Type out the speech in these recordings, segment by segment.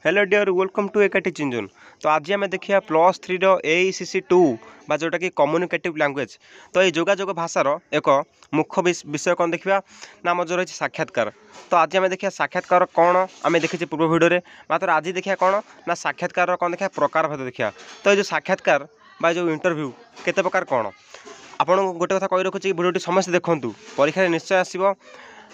Hello dear welcome to एकाटी चिंजुन। तो आज आम देखिए +3 AECC2 बा जोटा कि कम्युनिकेटिव लैंग्वेज। तो ये जोगाजोग भाषार एक मुख्य विषय कौन देखा ना जो रही साक्षात्कार। तो आज आम देखिए साक्षात्कार कौन आम देखी पूर्व भिडियो मात्र आज देखिए कौन ना साक्षात्कार कौन देखा प्रकार भेद देखा। तो ये जो साक्षात्कार बा जो इंटरव्यू केते प्रकार कौन आपन गोटे कथा कही रखुच्छी भिडियोटी समस्त देखूँ परीक्षा निश्चय आसो।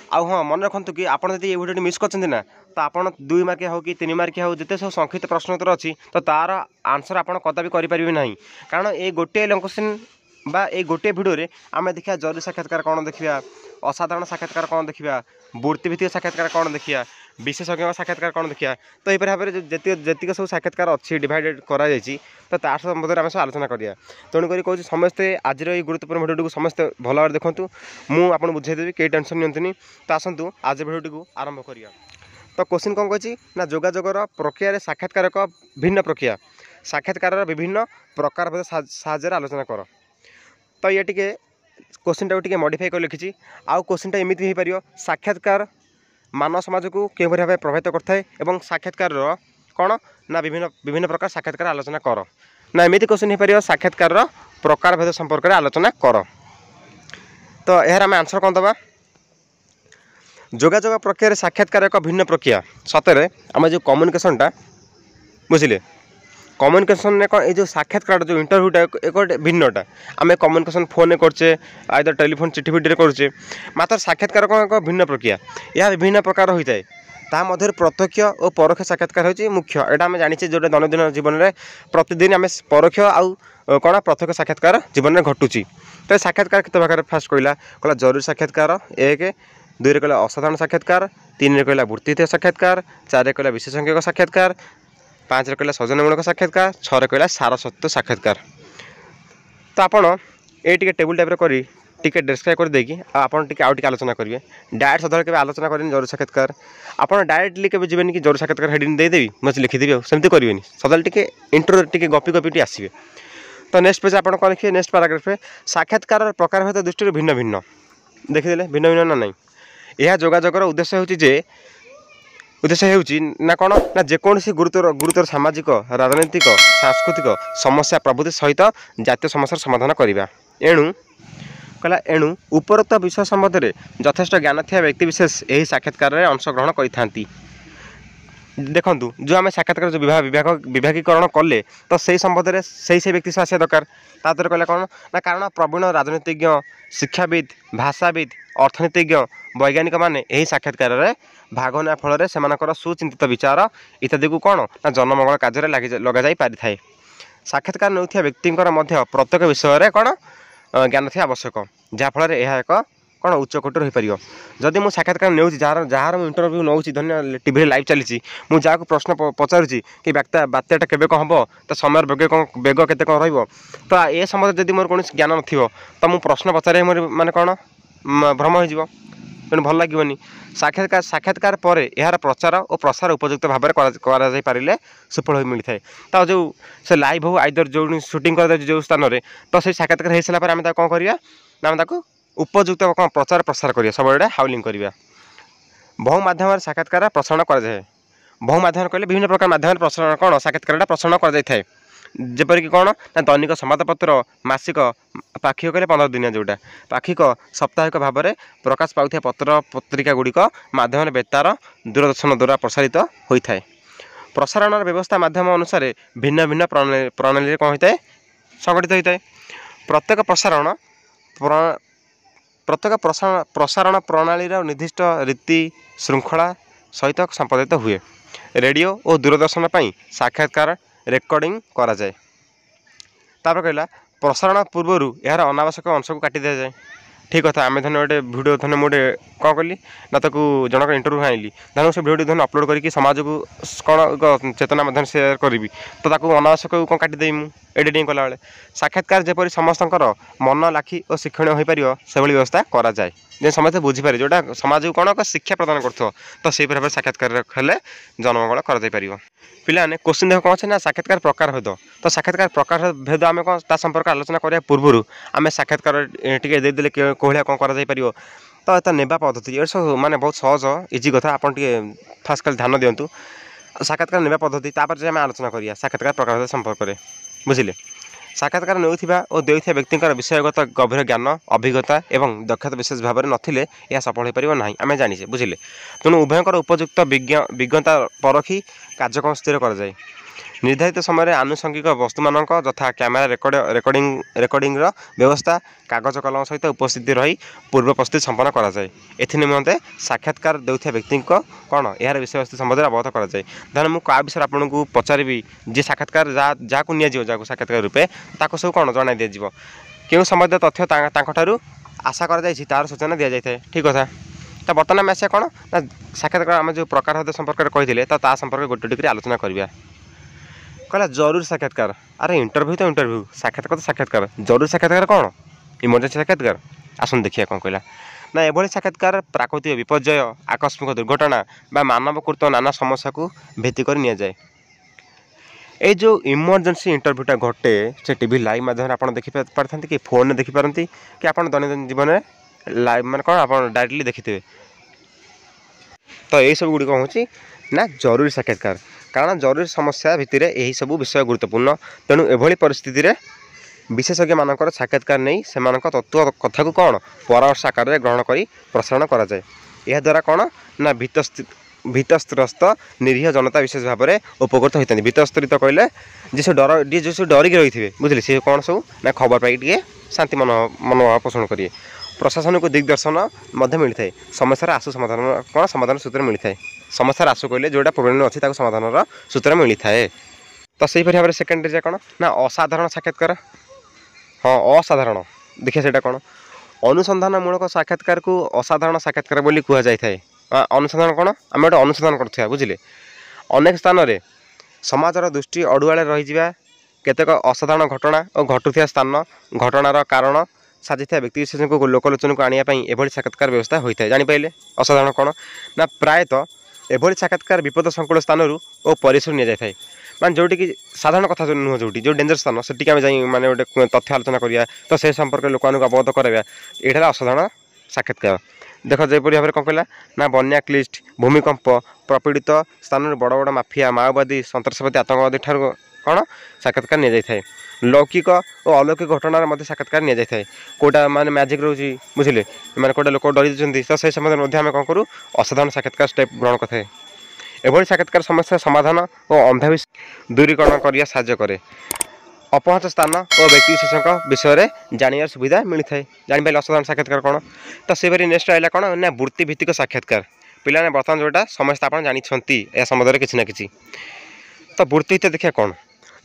हाँ मन रखु कि आपड़ जब ये भिडियो मिस कर ना तो आपड़ 2 मार्किया हो कि 3 मार्किया हो जिते सब संक्षिप्त प्रश्नोत्तर अच्छी तो तार आंसर आप कदापि करेंगे ना कारण ये गोटे क्वेश्चन बा ये गोटे भिडियो आम देखा जरूरी साक्षात्कार कौन देखा असाधारण साक्षात्कार कौन देखा वृत्तिभित्तिक साक्षात्कार कौन देखा विशेषज्ञ साक्षात्कार कौन देखा। तो यही भाव में जी सब साक्षात्कार अच्छी डिवाइडेड कर तो तार संबंध में सब आलोचना करिया। तेणुक कहूँ समस्ते आज ये गुरुत्वपूर्ण भिडियो को समस्ते भल भाव देखूँ मुझे बुझेदेवी कई टेंशन नियंतुनी। तो आसतु आज भिडियो को आरंभ करिया। तो क्वेश्चन कौन कही ना जोगाजोगर प्रक्रिया साक्षात्कार एक भिन्न प्रक्रिया साक्षात्कार विभिन्न प्रकार भेद साहाय्य आलोचना कर। तो ये टे क्वेश्चन टाइम मॉडिफाई कर लिखी आउ क्वेश्चन टा एमती हो पार साक्षात्कार मानव समाज को क्यों भाव प्रभावित करता है साक्षात्कार कौन ना विभिन्न विभिन्न प्रकार साक्षात्कार आलोचना कर ना एमती क्वेश्चन हो पार साक्षात्कार प्रकार भेद संपर्क में आलोचना कर। तो यार आम आंसर कौन दबा जोगाजोग प्रक्रिया साक्षात्कार एक भिन्न प्रक्रिया सतरे आम जो कम्युनिकेशनटा बुझे कम्युनिकेशन ये जो साक्षात्कार जो इंटरव्यूटा एक भिन्नटा आम कम्युनिकेशन फोन करचे आइदर टेलीफोन चिठी भिडियो करचे मात्र साक्षात्कार कौन एक भिन्न प्रक्रिया यह विभिन्न प्रकार होता है। ता मध्य प्रत्यक्ष और परोक्ष साक्षात्कार होची मुख्य एटा आम जानिचे जोटा दैनंदिन जीवन में प्रतिदिन आम परोक्ष आउ कौन प्रत्यक्ष साक्षात्कार जीवन में घटुची। तो साक्षात्कार कितने प्रकार फास्ट कहला जरूरी साक्षात्कार 1 2 रे कहला असाधारण साक्षात्कार 3 रे कहला वृत्तिभित्तिक साक्षात्कार 4 रे कहला विशेषज्ञ साक्षात्कार 5 रे कहला सौजन्यमूलक साक्षात्कार 6 रे कहला सारस्वत साक्षात्कार। तो आपड़ ये टेबुल टाइप करी टिके डिस्क्राइब कर देकी आपन टिके आउ टिके आलोचना करेंगे डायरेक्ट सदा के आलोचना करें जरूरी साक्षात्कार आपन डायरेक्टली के जीवन कि जरूरी साक्षात्कार हेडिंग देदेवी मुझे लिखिदेवी सेमती करेंगे सदा टिके इंट्रो टिके गपी गपी आसवे। तो नेक्स्ट पेज आप लिखिए नेक्स्ट पैराग्राफ साक्षात्कार प्रकार भेद दृष्टि भिन्न भिन्न देखीदे भिन्न भिन्न ना नहीं यह जोगाजोगर उद्देश्य होउची ना कौन ना जेकोसी गुरुतर सामाजिक राजनैतिक सांस्कृतिक समस्या प्रभृति सहित जातीय समस्यार समाधान करवा। एणु उपरोक्त विषय संबंध में यथेष्ट ज्ञान थी व्यक्तिविशेष यही साक्षात्कार में अंशग्रहण करते। देखूँ जो आम साक्षात्कार जो विभागीकरण कले तो से संबंध में से व्यक्ति से आसा दरकार तादर कहला कौन ना कारण प्रवीण राजनीतिज्ञ शिक्षाविद भाषाविद अर्थनीतिज्ञ वैज्ञानिक माने यही साक्षात्कार में भाग ना फल से सुचिंतित विचार इत्यादि को कौन ना जनमंगल कार्य लग जा पारि थाए। साक्षात्कार नौथिया व्यक्ति प्रत्येक विषय कौन ज्ञान थी आवश्यक जहाँफल यह एक कौन उच्चकोटर हो पार। जदि मुझे साक्षात्कार नौ जार इंटरव्यू नौ धन्य टीवी लाइव चली मुझे प्रश्न पचारुची कि बात्याटा केबे कौन हम तो समय बेग केते कौन रही तो ये संबंध जब मोर कौन ज्ञान न तो मुझे प्रश्न पचारे मोर माने कौन भ्रम हो तेणु भल लगे साक्षात्कार पर यार प्रचार और प्रसार उपयुक्त भाव में पारे सुफल हो मिलता है। तो जो से लाइव हो आइदर जो शूटिंग कर जो स्थान में तो से साक्षात्कार हो सारापर आम कौन करवा ना आम उपयुक्त कौन प्रचार प्रसार करिया सब हाउलिंग करिया। बहुमाध्यम साक्षात्कार प्रसारण कराए बहुमाध्यम कहले विभिन्न प्रकार माध्यम प्रसारण कौन साक्षात्कार प्रसारण कर जेपरिक कौन ना दैनिक संवादपत्र मासिक पाक्षिक कहले 15 दिनिया जोटा पाक्षिक साप्ताहिक भाव में प्रकाश पाउथिया पत्र पत्रिका गुड़िक माध्यम बेतार दूरदर्शन द्वारा प्रसारित होता है। प्रसारण व्यवस्था माध्यम अनुसार भिन्न भिन्न प्रणाली कौन होता है संगठित होता है। प्रत्येक प्रसारण प्रणाली निर्दिष्ट रीति श्रृंखला सहित संपादित हुए। रेडियो और दूरदर्शन पर साक्षात्कार रेकर्डिंग करा जाए। तापर कहला प्रसारण पूर्वर यार अनावश्यक अंश को काटी दिया जाए। ठीक कथा आम धन गोटे भिडियो धन मुझे कौन कली ना ताकू जनक इंटरव्यू आनी धन से भिडियो धन अपलोड करके समाज को कौन चेतना मध्य सेयार करी तो ताकू अनावश्यक कौन काटिदेवी मुझे एडिटिंग कला साक्षात्कार जपरी समस्त मन लाखी और शिक्षण हो पार से व्यवस्था करा जाए जे समस्ते बुझीपारे जोटा समाज को कौन शिक्षा प्रदान कर तो से भाव साक्षात्कार हेल्ले जनमंगल कर पिलाने क्वेश्चन देख कौन अच्छे ना साक्षात्कार प्रकार भेद। तो साक्षात्कार प्रकार भेद आम कौन ता संपर्क आलोचना करा पूर्व आम साक्षात्कार टे देदेले कौन कौन कर तो ये नेबा पद्धति ये सब माने बहुत सहज इजी कथा आपन टे फास्ट खाली ध्यान दिंतु साक्षात्कार नेबा पद्धति तापर आम आलोचना करिया साक्षात्कार प्रकार संपर्क में बुझिले। साक्षात्कार नेउथिबा और देउथिबा व्यक्तिंकर विषयगत गभीर ज्ञान अभिज्ञता एवं दक्षता विशेष भाव में नथिले यह सफल हो पारिबो नाही आमे जानिछे बुझिले। तेणु उभयंकर उपयुक्त विज्ञता परखी कार्यक्रम स्थिर कर जाए। निर्धारित समय आनुषंगिक वस्तु मानक यथा कैमेरा रेकर्डिंग व्यवस्था कागज कलम सहित उपस्थित रही पूर्व प्रस्तुति संपन्न करा जाए। एथि निमंते साक्षात्कार देउथिबा व्यक्ति को कौन यार विषय वस्तु संबंध अवगत करा जाए। धन मु का विषय आपको पचारि जे साक्षात्कार जहाँ को निया जहाँ साक्षात्कार रूपे ताको सब कौन जन दिज्व क्यों संबंधित तथ्य तार आशा कर तार सूचना दि जाए। ठीक कथा। तो बर्तमान आम आसा कौन ना साक्षात्कार आम जो प्रकार संपर्क कही तो संपर्क गोटे टिके आलोचना करवा। कहला जरूरी साक्षात्कार। अरे इंटरव्यू तो इंटरव्यू साक्षात्कार तो साक्षात्कार जरूरी साक्षात्कार कौन इमरजेंसी साक्षात्कार आसन देखिए कौन कहला ना एभली साक्षात्कार प्राकृतिक विपर्यय आकस्मिक दुर्घटना बा मानवकृत नाना समस्या को भित्ति कर नि जाए। ये जो इमरजेंसी इंटरव्यूटा घटे से टीवी लाइव माध्यम आप देखी पारती कि फोन देखिपारती कि आप दैनंदिन जीवन में लाइव मान कौन आप डायरेक्टली देखिथे। तो यही सब गुड़िक हूँ ना जरूरी साक्षात्कार कारण जरूरी समस्या भितर यही सब विषय गुरुत्वपूर्ण। तेणु एभली परिस्थिति रे विशेषज्ञ मानकर साक्षात्कार नहीं से तत्व कथा को कौन परामर्श आकार में ग्रहण कर प्रसारण करा जाए। यह द्वारा कौन ना भीतस्त्रस्त निरीह जनता विशेष भाव में उपकृत होता है। भीतस्त्रित कहले जी सब जो सब डरिक रही थे बुझे सी कौन सब ना खबर पाई टे शांति मनोभाव पोषण करिए। प्रशासन को दिग्दर्शन मिलता है। समस्या आशु समाधान कौन समाधान सूत्र मिलता है। समस्या आशु कहले जोटा प्रोब्लेम अच्छी समाधान सूत्र मिलता है। तो सही भाव में सेकेंडरी कौन ना असाधारण साक्षात्कार। हाँ असाधारण देखिए से कौन अनुसंधानमूलक साक्षात्कार को असाधारण साक्षात्कार बोली कह जाए। अनुसंधान कौन आम गोटे अनुसंधान करथिया बुझिले। अनेक स्थान में समाजर दृष्टि अड़ुआड़े रही केतेक असाधारण घटना और घटुथिया स्थान घटनार कारण साजिथा व्यक्ति विशेष को लोकलोचन को आने एभली साक्षात्कार व्यवस्था होता है। जानीपारे असाधारण कौन ना प्रायतः एभली साक्षात्कार विपद संकुल स्थान और परिसर नि जाए मान जोटी कि साधारण कथा नुह जोटी जो डेंजर स्थान से माने गोटे तथ्य आलोचना करिया तो से संपर्क लोक अवगत कराया यहाँ असाधारण साक्षात्कार। देख जयपरी भाव में कौन कहला ना बन्या क्लिस्ट भूमिकंप प्रपीड़ित स्थान बड़ बड़ माफिया माओवादी सन्त्रासवादी आतंकवादी ठार कौन साक्षात्कार नि जाए। लौकिक और अलौकिक घटनार मध्य साक्षात्कार नि जाए। कोटा माने मैजिक रोची बुझिले माने कोटा लोक डरी जाती तो से समय आम कौन करूँ असाधारण साक्षात्कार स्टेप ग्रहण करते। एभली साक्षात्कार समस्या समाधान और अंधविश्वास दूरीकरण करिया साहाय्य करे। अपहंच स्थान और व्यक्ति विशेषज्ञ विषय में जानियार सुविधा मिलता है। जानीपारे असाधारण साक्षात्कार कौन तो से नेक्स्ट आइला कौन ना वृत्तिभित्तिक साक्षात्कार। पिलाने बर्तमान जोटा समस्या आप जानते या संबंध में किसी ना कि तो वृत्ति देखिए कौन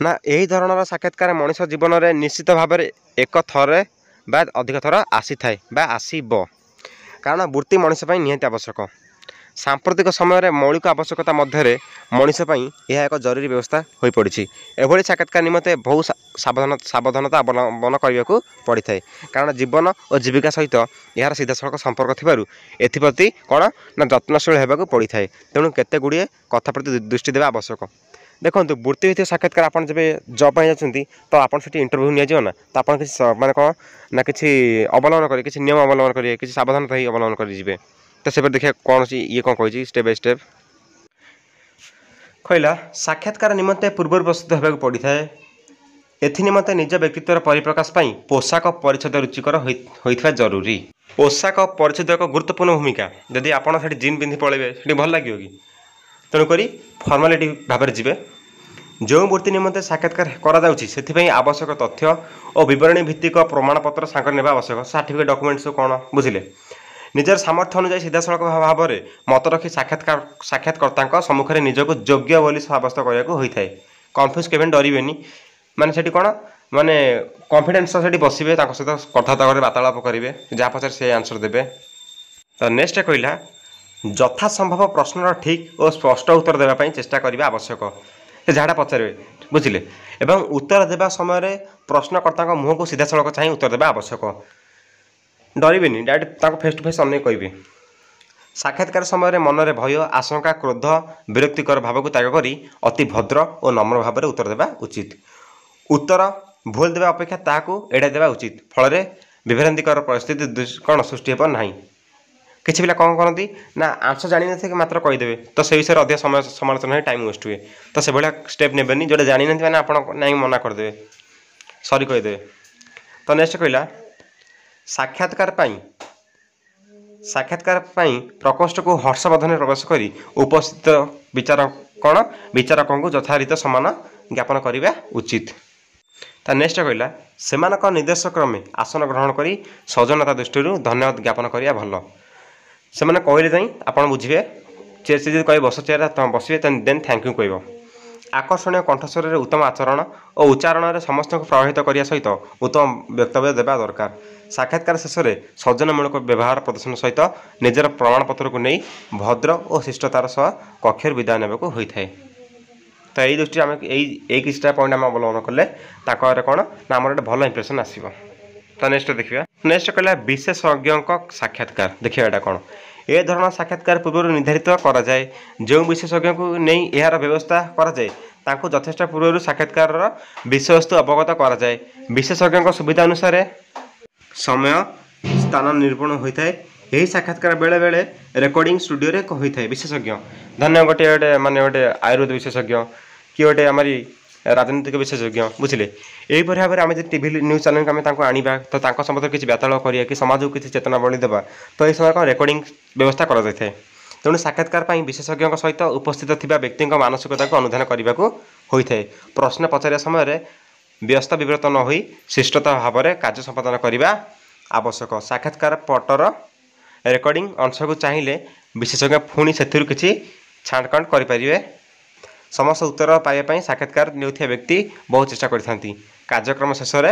ना यही धरणर साक्षात्कार मनीष जीवन में निश्चित भाव में एक थर बा अधिक थर आसी थाए बा आसीब कारण वृत्ति मनीष निहाती आवश्यक। सांप्रतिक समय मौलिक आवश्यकता मध्य मनीष यह एक जरूरी व्यवस्था हो पड़ी। एभली साक्षात्कार निमंते बहुत सावधानता अवलंबन करने को पड़ता है कारण जीवन और जीविका सहित यार सीधा सड़क संपर्क थी एप्रति कौन ना जत्नशील होगा पड़ी था। तेणु केते गुड़िए कथा प्रति दृष्टि देवा आवश्यक। देखो वृत्तिभित्तिक साक्षात्कार आप जब जॉब जाती तो आप इंटरव्यू निया ना तो आप माने कौन ना कि अवलंबन करें किसी नियम अवलंबन करेंगे किसी सावधानता ही अवलंबन करेंगे। तो से देखिए कौन सी ये कौन कही स्टेप बाय स्टेप कहला साक्षात्कार निमंते पूर्व प्रस्तुत होगा पड़ी था। एनिमंते निज व्यक्तित्वर परिप्रकाश पोशाक परिच्छद रुचिकर होता जरूरी। पोशाक परिच्छद एक गुरुत्वपूर्ण भूमिका। जदि आपड़ से जीन पिंधि पलैबे से भल लगे कि तेणुक फर्मालिटी भाव में जी जो वृत्ति निमंते साक्षात्कार कर आवश्यक तथ्य और बरणी भित्तिक प्रमाणपत्र सांग ने आवश्यक सर्टिफिकेट डॉक्यूमेंट्स कौन बुझिले निजर सामर्थ्य अनुसार सीधा सड़क भाव में मत रखी साक्षात्कर्ता सम्मुखें निजक योग्य बोली सब्यस्त करने होता है। कन्फ्यूज केवे डरबेनि माने सेठी कौन माने कॉन्फिडेंस से बसवे सहित कथबार्ता करेंगे वार्तालाप करेंगे जहाँ पचार से आंसर देवे। तो नेक्स्ट कहला यथा संभव प्रश्नर ठीक और स्पष्ट उत्तर देवाई चेष्टा करने आवश्यक। जहाँटा पचारे बुझिले एवं उत्तर देवा समय प्रश्नकर्ता मुँह को सीधा सड़क चाहिए उत्तर देवा आवश्यक। डरबेनि डायरेक्ट फेस टू फेस अनेक कहे। साक्षात्कार समय मनरे भय आशंका क्रोध विरक्तिकर भाव को त्याग करी अति भद्र और नम्र भाव में उत्तर देवा उचित। उत्तर भूल देवा अपेक्षा ताकू एड़ाई देवा उचित फल विभ्रांतिकर परिस्थिति कौन सृष्टि हो ना। କିଛି ପିଲା କ'ଣ କରନ୍ତି ନା ଆନ୍ସର୍ ଜାଣିନଥିବେ ମାତ୍ର କହିଦେବେ, ତ ସେ ବିଷୟରେ ଅଧିକ ସମୟ ସମାଲୋଚନା ହେଇ ଟାଇମ୍ ୱେଷ୍ଟ ହୁଏ। ତ ସେଭଳିଆ ଷ୍ଟେପ୍ ନେବେନି, ଯେଉଁଟା ଜାଣିନାହାନ୍ତି ମାନେ ଆପଣ ନାଇଁ ମନା କରିଦେବେ, ସରି କହିଦେବେ। ତ ନେକ୍ସଟ କହିଲା ସାକ୍ଷାତକାର ପାଇଁ ପ୍ରକୋଷ୍ଠକୁ ହର୍ଷବର୍ଦ୍ଧନରେ ପ୍ରବେଶ କରି ଉପସ୍ଥିତ ବିଚାରକଙ୍କୁ ଯଥାରୀତ ସମ୍ମାନ ଜ୍ଞାପନ କରିବା ଉଚିତ। ତା ନେକ୍ସଟ କହିଲା ସେମାନଙ୍କ ନିର୍ଦ୍ଦେଶ କ୍ରମେ ଆସନ ଗ୍ରହଣ କରି ସୌଜନ୍ୟତା ଦୃଷ୍ଟିରୁ ଧନ୍ୟବାଦ ଜ୍ଞାପନ କରିବା ଭଲ। ସେମାନେ କହିଲେ ଯାଇ ଆପଣ ବୁଝିବେ, ସେ ଯଦି କହିବେ ବସ ଚେୟାର ତ ବସିବେ, ଦେନ୍ ଥ୍ୟାଙ୍କ ୟୁ କହିବ। ଆକର୍ଷଣୀୟ କଣ୍ଠସ୍ୱରରେ ଉତ୍ତମ ଆଚରଣ ଓ ଉଚ୍ଚାରଣରେ ସମସ୍ତଙ୍କୁ ପ୍ରଭାବିତ କରିବା ସହିତ ଉତ୍ତମ ବକ୍ତବ୍ୟ ଦେବା ଦରକାର। ସାକ୍ଷାତକାର ଶେଷରେ ସୌଜନ୍ୟମୂଳକ ବ୍ୟବହାର ପ୍ରଦର୍ଶନ ସହିତ ନିଜର ପ୍ରମାଣପତ୍ରକୁ ନେଇ ଭଦ୍ର ଓ ଶିଷ୍ଟତାର ସହ କକ୍ଷରୁ ବିଦାୟ ନେବାକୁ ହୋଇଥାଏ। ତ ଏଇ ଦୃଷ୍ଟିରେ ଆମେ ଏଇ କିଛିଟା ପଏଣ୍ଟ ଆମେ ଅବଲମ୍ବନ କଲେ ତାଙ୍କର କ'ଣ ନା ଆମର ଗୋଟେ ଭଲ ଇମ୍ପ୍ରେସନ୍ ଆସିବ। ତ ନେକ୍ସଟ ଦେଖିବା, ନେକ୍ସଟ କହିଲା ବିଶେଷଜ୍ଞଙ୍କ ସାକ୍ଷାତକାର। ଦେଖିବା ଏଇଟା କ'ଣ। ଏ ଧରଣର ସାକ୍ଷାତକାର ପୂର୍ବରୁ ନିର୍ଦ୍ଧାରିତ କରାଯାଏ। ଯେଉଁ ବିଶେଷଜ୍ଞଙ୍କୁ ନେଇ ଏହାର ବ୍ୟବସ୍ଥା କରାଯାଏ ତାଙ୍କୁ ଯଥେଷ୍ଟ ପୂର୍ବରୁ ସାକ୍ଷାତକାରର ବିଷୟବସ୍ତୁ ଅବଗତ କରାଯାଏ। ବିଶେଷଜ୍ଞଙ୍କ ସୁବିଧା ଅନୁସାରେ ସମୟ ସ୍ଥାନ ନିରୂପଣ ହୋଇଥାଏ। ଏହି ସାକ୍ଷାତକାର ବେଳେବେଳେ ରେକର୍ଡ଼ିଂ ଷ୍ଟୁଡ଼ିଓରେ ହୋଇଥାଏ। ବିଶେଷଜ୍ଞ ଧନ୍ୟ ଗୋଟେ ଆୟୁର୍ବେଦ ବିଶେଷଜ୍ଞ କି ଗୋଟେ ଆମରି ରାଜନୈତିକ ବିଶେଷଜ୍ଞ, ବୁଝିଲେ। ଏହିପରି ଭାବରେ ଆମେ ଯଦି ଟିଭି ନ୍ୟୁଜ୍ ଚ୍ୟାନେଲକୁ ଆମେ ତାଙ୍କୁ ଆଣିବା, ତ ତାଙ୍କ ସମ୍ବନ୍ଧରେ କିଛି ବାର୍ତ୍ତାଳାପ କରିବା କି ସମାଜକୁ କିଛି ଚେତନାବଳୀ ଦେବା, ତ ଏହି ସମୟରେ କ'ଣ ରେକର୍ଡ଼ିଂ ବ୍ୟବସ୍ଥା କରାଯାଇଥାଏ। ତେଣୁ ସାକ୍ଷାତକାର ପାଇଁ ବିଶେଷଜ୍ଞଙ୍କ ସହିତ ଉପସ୍ଥିତ ଥିବା ବ୍ୟକ୍ତିଙ୍କ ମାନସିକତାକୁ ଅନୁଧ୍ୟାନ କରିବାକୁ ହୋଇଥାଏ। ପ୍ରଶ୍ନ ପଚାରିବା ସମୟରେ ବ୍ୟସ୍ତ ବିବ୍ରତ ନ ହୋଇ ଶିଷ୍ଟତା ଭାବରେ କାର୍ଯ୍ୟ ସମ୍ପାଦନ କରିବା ଆବଶ୍ୟକ। ସାକ୍ଷାତକାର ପଟର ରେକର୍ଡ଼ିଂ ଅଂଶକୁ ଚାହିଁଲେ ବିଶେଷଜ୍ଞ ପୁଣି ସେଥିରୁ କିଛି ଛାଣ୍ଟକାଣ୍ଟ କରିପାରିବେ। ସମସ୍ତ ଉତ୍ତର ପାଇବା ପାଇଁ ସାକ୍ଷାତକାର ନେଉଥିବା ବ୍ୟକ୍ତି ବହୁ ଚେଷ୍ଟା କରିଥାନ୍ତି। କାର୍ଯ୍ୟକ୍ରମ ଶେଷରେ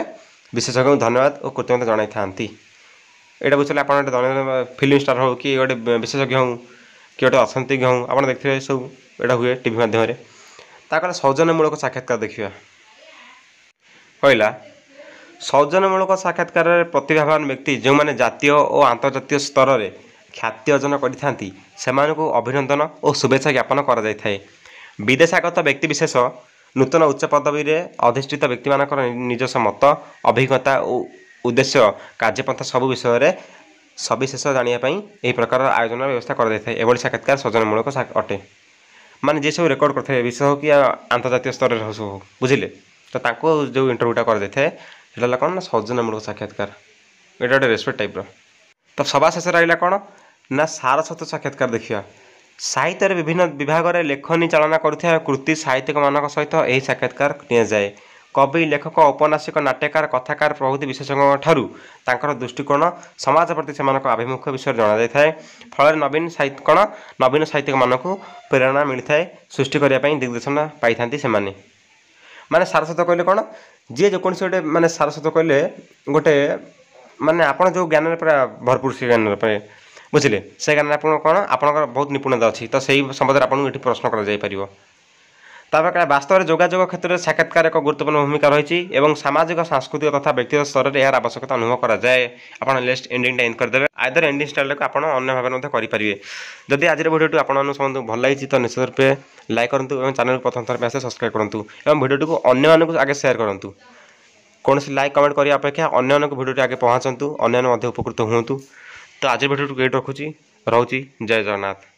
ବିଶେଷଜ୍ଞଙ୍କୁ ଧନ୍ୟବାଦ ଓ କୃତଜ୍ଞତା ଜଣାଇଥାନ୍ତି। ଏଇଟା ବୁଝିଲେ ଆପଣ ଗୋଟେ ଫିଲ୍ମ ଷ୍ଟାର ହେଉ କି ଗୋଟେ ବିଶେଷଜ୍ଞ ହେଉ କି ଗୋଟେ ଅର୍ଥନୀତିଜ୍ଞ ହେଉ, ଆପଣ ଦେଖିଥିବେ ସବୁ ଏଇଟା ହୁଏ ଟିଭି ମାଧ୍ୟମରେ। ତା କହିଲା ସୌଜନ୍ୟମୂଳକ ସାକ୍ଷାତକାର ଦେଖିବା। କହିଲା ସୌଜନ୍ୟମୂଳକ ସାକ୍ଷାତକାରରେ ପ୍ରତିଭାବାନ ବ୍ୟକ୍ତି ଯେଉଁମାନେ ଜାତୀୟ ଓ ଆନ୍ତର୍ଜାତୀୟ ସ୍ତରରେ ଖ୍ୟାତି ଅର୍ଜନ କରିଥାନ୍ତି ସେମାନଙ୍କୁ ଅଭିନନ୍ଦନ ଓ ଶୁଭେଚ୍ଛା ଜ୍ଞାପନ କରାଯାଇଥାଏ। ବିଦେଶାଗତ ବ୍ୟକ୍ତିବିଶେଷ ନୂତନ ଉଚ୍ଚ ପଦବୀରେ ଅଧିଷ୍ଠିତ ବ୍ୟକ୍ତିମାନଙ୍କର ନିଜସ୍ୱ ମତ, ଅଭିଜ୍ଞତା ଓ ଉଦ୍ଦେଶ୍ୟ, କାର୍ଯ୍ୟପନ୍ଥା ସବୁ ବିଷୟରେ ସବିଶେଷ ଜାଣିବା ପାଇଁ ଏହି ପ୍ରକାର ଆୟୋଜନର ବ୍ୟବସ୍ଥା କରାଯାଇଥାଏ। ଏଭଳି ସାକ୍ଷାତକାର ସୌଜନ୍ୟମୂଳକ ଅଟେ। ମାନେ ଯିଏ ସବୁ ରେକର୍ଡ଼ କରିଥାଏ ବିଷୟ ହେଉ କି ଆନ୍ତର୍ଜାତୀୟ ସ୍ତରରେ ସବୁ, ବୁଝିଲେ। ତ ତାଙ୍କୁ ଯେଉଁ ଇଣ୍ଟରଭ୍ୟୁଟା କରାଯାଇଥାଏ ସେଇଟା ହେଲା କ'ଣ ନା ସୌଜନ୍ୟମୂଳକ ସାକ୍ଷାତକାର। ଏଇଟା ଗୋଟେ ରେସପେକ୍ଟ ଟାଇପ୍ର। ତ ସବା ଶେଷରେ ରହିଲା କ'ଣ ନା ସାରସ୍ୱତ ସାକ୍ଷାତକାର ଦେଖିବା। ସାହିତ୍ୟରେ ବିଭିନ୍ନ ବିଭାଗରେ ଲେଖନୀ ଚାଳନା କରୁଥିବା କୃତି ସାହିତ୍ୟିକମାନଙ୍କ ସହିତ ଏହି ସାକ୍ଷାତକାର ନିଆଯାଏ। କବି, ଲେଖକ, ଔପନ୍ୟାସିକ, ନାଟ୍ୟକାର, କଥାକାର ପ୍ରଭୃତି ବିଶେଷଜ୍ଞଙ୍କ ଠାରୁ ତାଙ୍କର ଦୃଷ୍ଟିକୋଣ, ସମାଜ ପ୍ରତି ସେମାନଙ୍କ ଆଭିମୁଖ୍ୟ ବିଷୟରେ ଜଣାଯାଇଥାଏ। ଫଳରେ ନବୀନ ସାହିତ୍ୟିକମାନଙ୍କୁ ପ୍ରେରଣା ମିଳିଥାଏ, ସୃଷ୍ଟି କରିବା ପାଇଁ ଦିଗ୍ଦର୍ଶନ ପାଇଥାନ୍ତି ସେମାନେ। ମାନେ ସାରସ୍ୱତ କହିଲେ କ'ଣ, ଯିଏ ଯେକୌଣସି ଗୋଟେ ମାନେ ସାରସ୍ୱତ କହିଲେ ଗୋଟେ ମାନେ ଆପଣ ଯେଉଁ ଜ୍ଞାନରେ ପୁରା ଭରପୁର ସେ ଜ୍ଞାନରେ ପାଇଁ, ବୁଝିଲେ। ସେ ଜ୍ଞାନରେ ଆପଣ କ'ଣ ଆପଣଙ୍କର ବହୁତ ନିପୁଣତା ଅଛି, ତ ସେଇ ସମ୍ବନ୍ଧରେ ଆପଣଙ୍କୁ ଏଠି ପ୍ରଶ୍ନ କରାଯାଇପାରିବ। ତାପରେ ବାସ୍ତବରେ ଯୋଗାଯୋଗ କ୍ଷେତ୍ରରେ ସାକ୍ଷାତକାର ଏକ ଗୁରୁତ୍ୱପୂର୍ଣ୍ଣ ଭୂମିକା ରହିଛି ଏବଂ ସାମାଜିକ, ସାଂସ୍କୃତିକ ତଥା ବ୍ୟକ୍ତିଗତ ସ୍ତରରେ ଏହାର ଆବଶ୍ୟକତା ଅନୁଭବ କରାଯାଏ। ଆପଣ ଲେଷ୍ଟ ଏଣ୍ଡିଂଟା ଏଣ୍ଡ କରିଦେବେ। ଆଇଦର ଏଣ୍ଡିଂ ଷ୍ଟାଇଲକୁ ଆପଣ ଅନ୍ୟ ଭାବରେ ମଧ୍ୟ କରିପାରିବେ। ଯଦି ଆଜିର ଭିଡ଼ିଓଟି ଆପଣମାନଙ୍କୁ ସମସ୍ତଙ୍କୁ ଭଲ ଲାଗିଛି ତ ନିଶ୍ଚିତ ରୂପେ ଲାଇକ୍ କରନ୍ତୁ ଏବଂ ଚ୍ୟାନେଲକୁ ପ୍ରଥମ ଥର ପାଇଁ ଆସି ସବସ୍କ୍ରାଇବ୍ କରନ୍ତୁ ଏବଂ ଭିଡ଼ିଓଟିକୁ ଅନ୍ୟମାନଙ୍କୁ ଆଗେ ସେୟାର କରନ୍ତୁ। କୌଣସି ଲାଇକ୍ କମେଣ୍ଟ କରିବା ଅପେକ୍ଷା ଅନ୍ୟମାନଙ୍କୁ ଭିଡ଼ିଓଟି ଆଗେ ପହଞ୍ଚନ୍ତୁ, ଅନ୍ୟମାନେ ମଧ୍ୟ ଉପକୃତ ହୁଅନ୍ତୁ। ତ ଆଜିର ଭିଡ଼ିଓଟିକୁ ଏଇଠି ରଖୁଛି, ରହୁଛି। ଜୟ ଜଗନ୍ନାଥ।